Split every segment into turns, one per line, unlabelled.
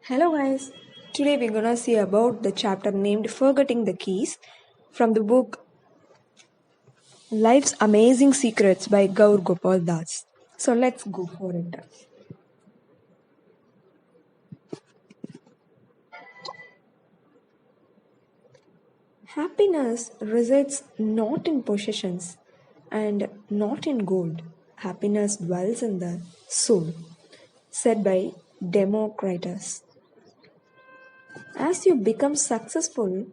Hello guys. Today we're gonna see about the chapter named Forgetting the Keys from the book Life's Amazing Secrets by Gaur Gopal Das. So let's go for it. Happiness resides not in possessions and not in gold. Happiness dwells in the soul, said by Democritus. As you become successful,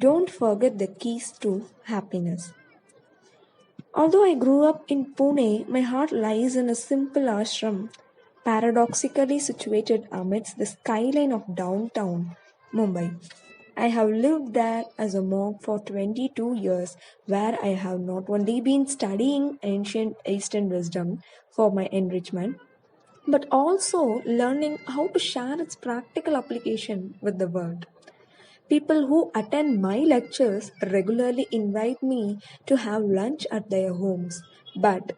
don't forget the keys to happiness. Although I grew up in Pune, my heart lies in a simple ashram, paradoxically situated amidst the skyline of downtown Mumbai. I have lived there as a monk for 22 years, where I have not only been studying ancient Eastern wisdom for my enrichment, but also learning how to share its practical application with the world. People who attend my lectures regularly invite me to have lunch at their homes, but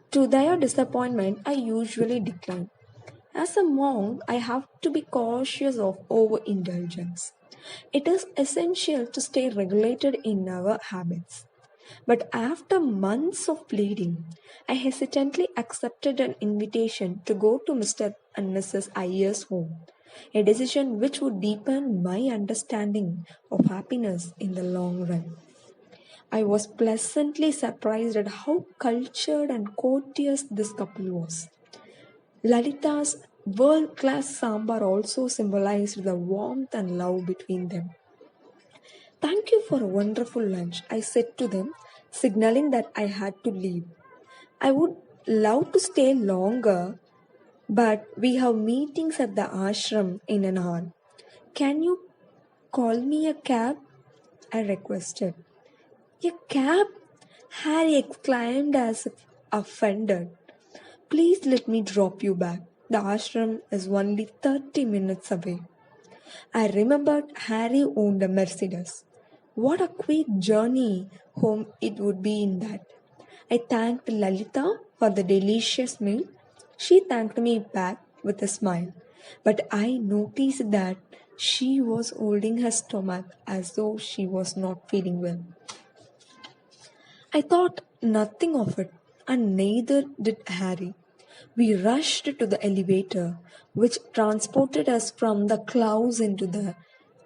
to their disappointment, I usually decline. As a monk, I have to be cautious of overindulgence. It is essential to stay regulated in our habits. But after months of pleading, I hesitantly accepted an invitation to go to Mr. and Mrs. Iyer's home, a decision which would deepen my understanding of happiness in the long run. I was pleasantly surprised at how cultured and courteous this couple was. Lalita's world class sambar also symbolized the warmth and love between them. Thank you for a wonderful lunch, I said to them, signaling that I had to leave. I would love to stay longer, but we have meetings at the ashram in an hour. Can you call me a cab? I requested. A cab? Harry exclaimed as if offended. Please let me drop you back. The ashram is only 30 minutes away. I remembered Harry owned a Mercedes. What a quick journey home it would be in that. I thanked Lalita for the delicious meal. She thanked me back with a smile, but I noticed that she was holding her stomach as though she was not feeling well. I thought nothing of it, and neither did Harry. We rushed to the elevator, which transported us from the clouds into the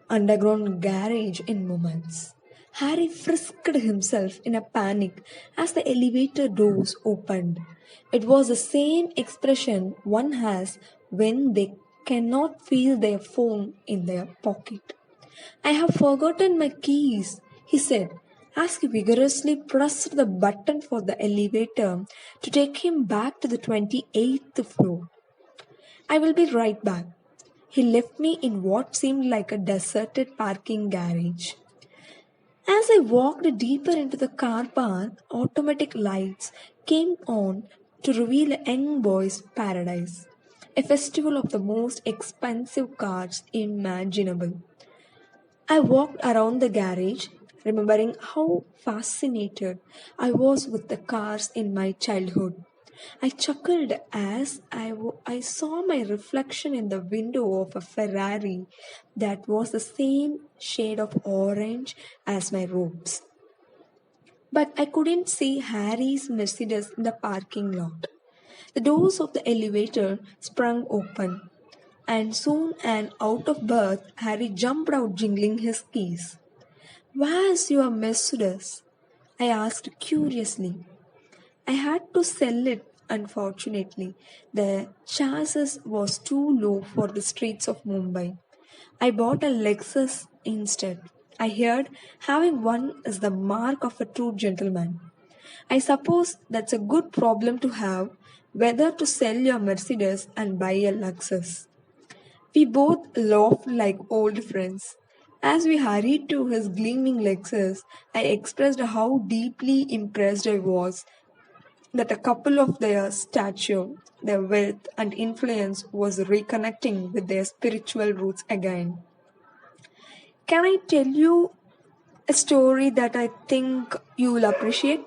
underground garage in moments. Harry frisked himself in a panic as the elevator doors opened. It was the same expression one has when they cannot feel their phone in their pocket. I have forgotten my keys, he said, as he vigorously pressed the button for the elevator to take him back to the 28th floor. I will be right back. He left me in what seemed like a deserted parking garage. As I walked deeper into the car park, automatic lights came on to reveal a young boy's paradise, a festival of the most expensive cars imaginable. I walked around the garage, remembering how fascinated I was with the cars in my childhood. I chuckled as I saw my reflection in the window of a Ferrari that was the same shade of orange as my robes. But I couldn't see Harry's Mercedes in the parking lot. The doors of the elevator sprung open, and soon and out of breath, Harry jumped out jingling his keys. Where's your Mercedes? I asked curiously. I had to sell it, unfortunately. The chassis was too low for the streets of Mumbai. I bought a Lexus instead. I heard having one is the mark of a true gentleman. I suppose that's a good problem to have, whether to sell your Mercedes and buy a Lexus. We both laughed like old friends. As we hurried to his gleaming Lexus, I expressed how deeply impressed I was that a couple of their stature, their wealth, and influence was reconnecting with their spiritual roots again. Can I tell you a story that I think you will appreciate?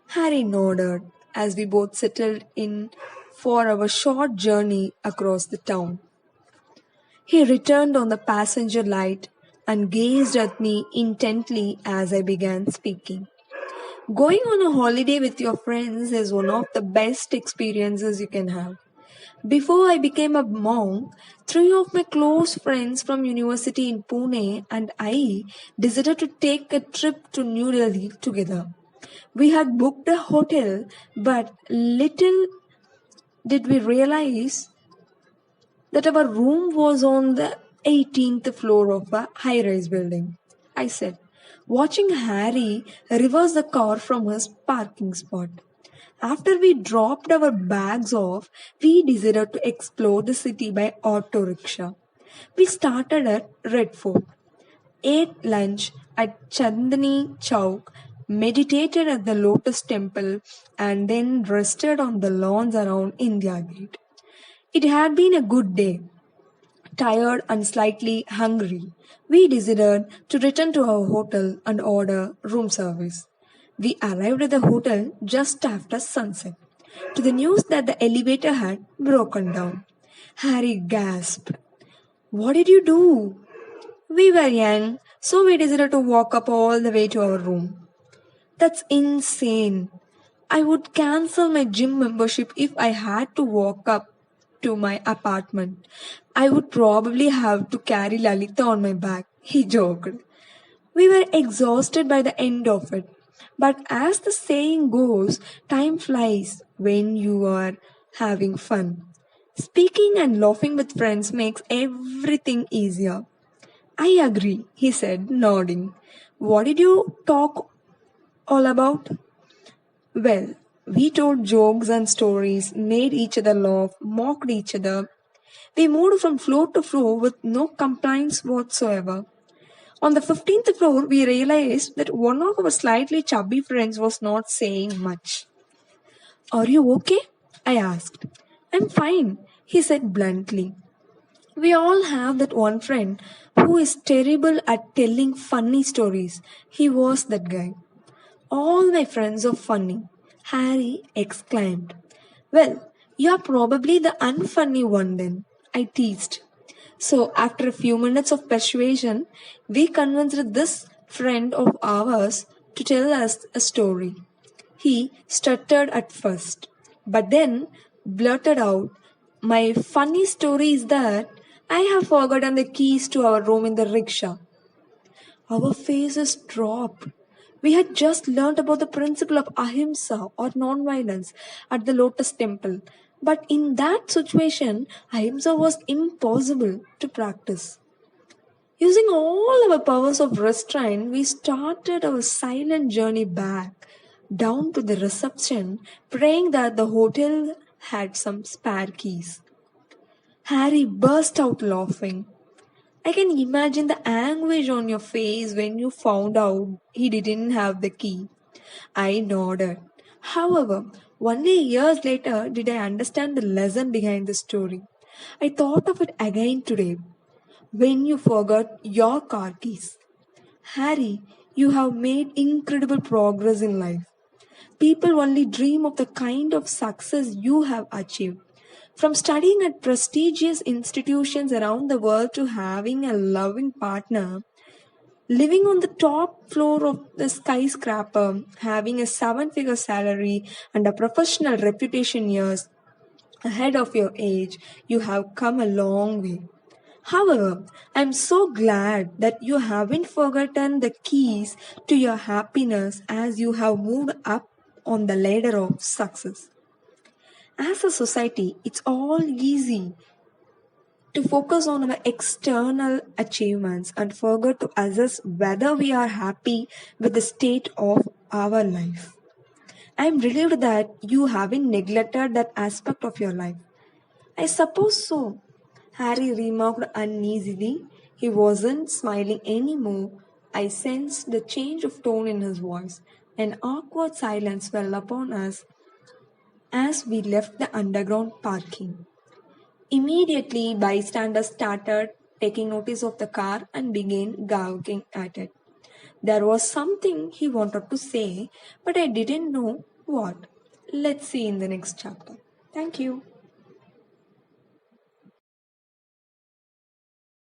Harry nodded as we both settled in for our short journey across the town. He returned on the passenger light and gazed at me intently as I began speaking. Going on a holiday with your friends is one of the best experiences you can have. Before I became a monk, three of my close friends from university in Pune and I decided to take a trip to New Delhi together. We had booked a hotel, but little did we realize that our room was on the 18th floor of a high rise building. I said, watching Harry reverse the car from his parking spot. After we dropped our bags off, we decided to explore the city by auto rickshaw. We started at Red Fort, ate lunch at Chandni Chowk, meditated at the Lotus Temple, and then rested on the lawns around India Gate. It had been a good day. Tired and slightly hungry, we decided to return to our hotel and order room service. We arrived at the hotel just after sunset to the news that the elevator had broken down. Harry gasped. What did you do? We were young, so we decided to walk up all the way to our room. That's insane. I would cancel my gym membership if I had to walk up to my apartment. I would probably have to carry Lalita on my back, he joked. We were exhausted by the end of it. But as the saying goes, time flies when you are having fun. Speaking and laughing with friends makes everything easier. I agree, he said, nodding. What did you talk all about? Well, we told jokes and stories, made each other laugh, mocked each other. We moved from floor to floor with no complaints whatsoever. On the 15th floor, we realized that one of our slightly chubby friends was not saying much. Are you okay? I asked. I'm fine, he said bluntly. We all have that one friend who is terrible at telling funny stories. He was that guy. All my friends are funny, Harry exclaimed. Well, you're probably the unfunny one then, I teased. So, after a few minutes of persuasion, we convinced this friend of ours to tell us a story. He stuttered at first, but then blurted out, my funny story is that I have forgotten the keys to our room in the rickshaw. Our faces dropped. We had just learnt about the principle of ahimsa or non-violence at the Lotus Temple. But in that situation, ahimsa was impossible to practice. Using all our powers of restraint, we started our silent journey back down to the reception, praying that the hotel had some spare keys. Harry burst out laughing. I can imagine the anguish on your face when you found out he didn't have the key. I nodded. However, only years later did I understand the lesson behind the story. I thought of it again today. When you forgot your car keys. Harry, you have made incredible progress in life. People only dream of the kind of success you have achieved. From studying at prestigious institutions around the world to having a loving partner, living on the top floor of the skyscraper, having a seven-figure salary and a professional reputation years ahead of your age, you have come a long way. However, I'm so glad that you haven't forgotten the keys to your happiness as you have moved up on the ladder of success. As a society, it's all easy to focus on our external achievements and forget to assess whether we are happy with the state of our life. I'm relieved that you haven't neglected that aspect of your life. I suppose so, Harry remarked uneasily. He wasn't smiling anymore. I sensed the change of tone in his voice. An awkward silence fell upon us as we left the underground parking. Immediately, bystanders started taking notice of the car and began gawking at it. There was something he wanted to say, but I didn't know what. Let's see in the next chapter. Thank you.